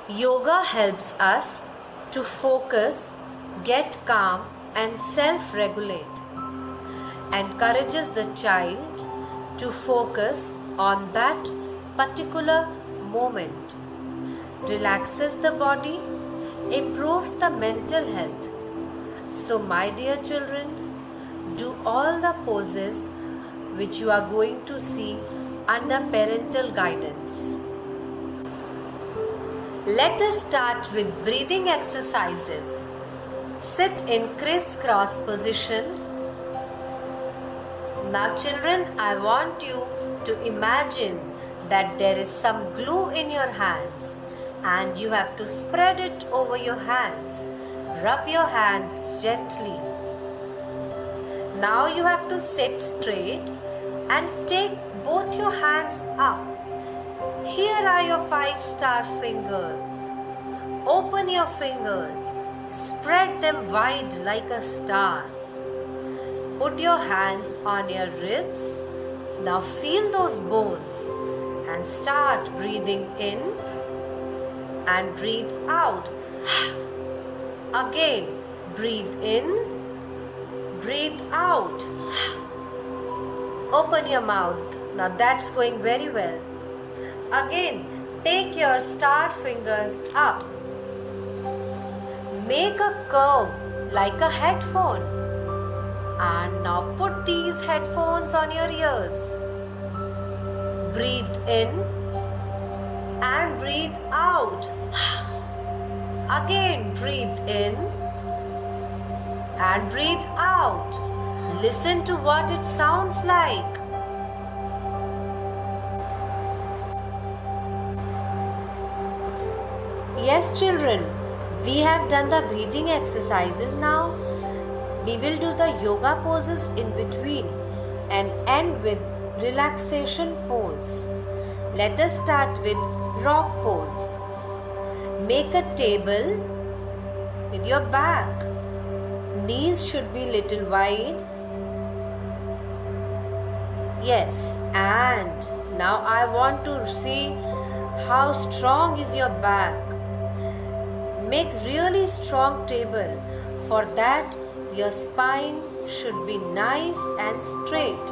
Yoga helps us to focus, get calm, and self regulate. Encourages the child to focus on that particular moment, relaxes the body, improves the mental health. So, my dear children, do all the poses which you are going to see under parental guidance. Let us start with breathing exercises. Sit in crisscross position. Now children, I want you to imagine that there is some glue in your hands and you have to spread it over your hands. Rub your hands gently. Now you have to sit straight and take both your hands up. Here are your 5-star fingers. Open your fingers. Spread them wide like a star. Put your hands on your ribs. Now feel those bones and start breathing in and breathe out. Again, breathe in, breathe out. Open your mouth. Now that's going very well. Again, take your star fingers up. Make a curve like a headphone. And now put these headphones on your ears. Breathe in and breathe out. Again, breathe in and breathe out. Listen to what it sounds like. Yes, children, we have done the breathing exercises now. We will do the yoga poses in between and end with relaxation pose. Let us start with rock pose. Make a table with your back. Knees should be little wide. Yes, and now I want to see how strong is your back. Make really strong table. For that, your spine should be nice and straight.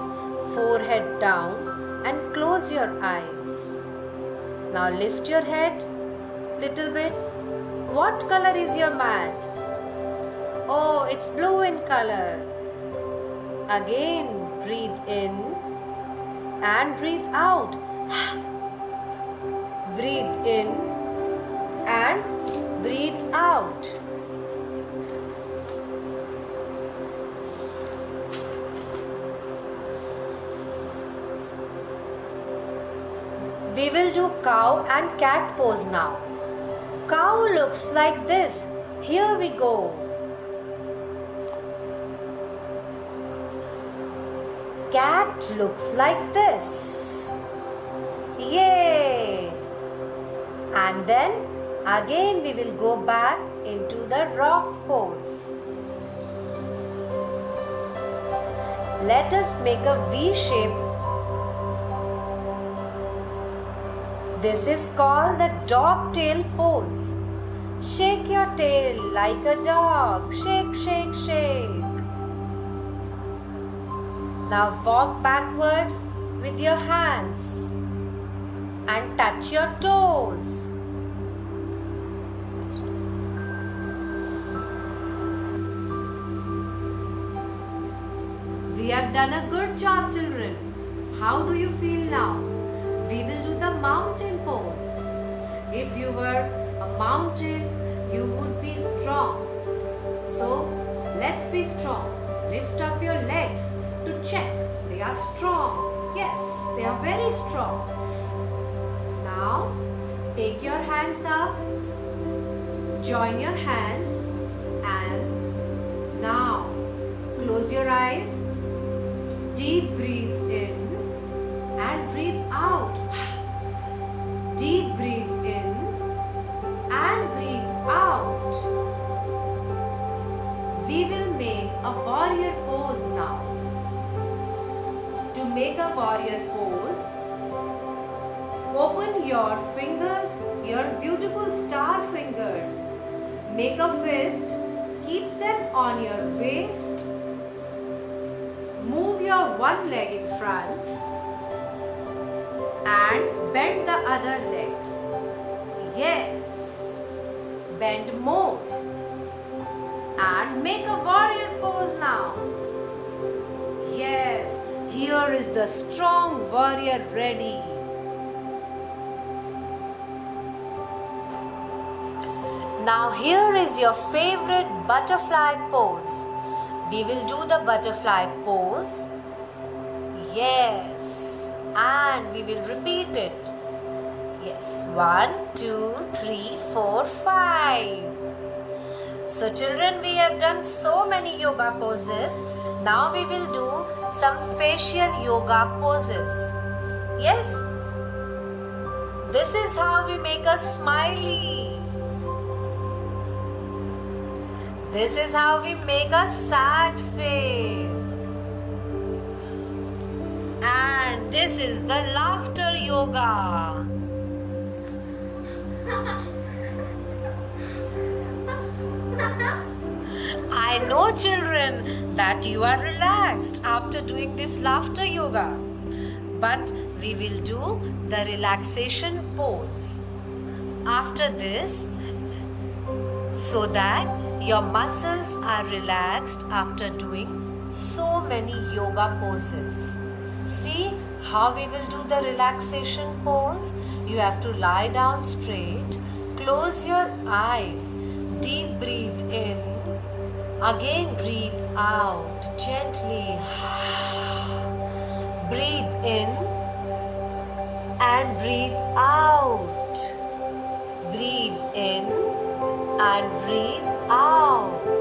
Forehead down and close your eyes. Now lift your head little bit. What color is your mat? Oh, it's blue in color. Again, breathe in and breathe out. Breathe in and breathe out. We will do cow and cat pose now. Cow looks like this. Here we go. Cat looks like this. Yay! And then again we will go back into the rock pose. Let us make a V shape. This is called the dog tail pose. Shake your tail like a dog. Shake, shake, shake. Now walk backwards with your hands and touch your toes. We have done a good job, children. How do you feel now? We will do the mountain pose. If you were a mountain, you would be strong. So, let's be strong. Lift up your legs to check. They are strong. Yes, they are very strong. Now, take your hands up. Join your hands. And now, close your eyes. Deep breathe in and breathe out. Deep breathe in and breathe out. We will make a warrior pose now. To make a warrior pose, open your fingers, your beautiful star Make a fist, keep them on your waist. Move your one leg in front and bend the other leg. Yes, bend more and make a warrior pose now. Yes, here is the strong warrior ready. Now here is your favorite butterfly pose. We will do the butterfly pose. Yes, and we will repeat it. Yes, 1, 2, 3, 4, 5. So children, we have done so many yoga poses. Now we will do some facial yoga poses. Yes, this is how we make a smiley. This is how we make a sad face. And this is the laughter yoga. I know children that you are relaxed after doing this laughter yoga. But we will do the relaxation pose after this so that your muscles are relaxed after doing so many yoga poses. See how we will do the relaxation pose? You have to lie down straight, close your eyes, deep breathe in, again breathe out gently. Breathe in and breathe out. Breathe in and breathe out.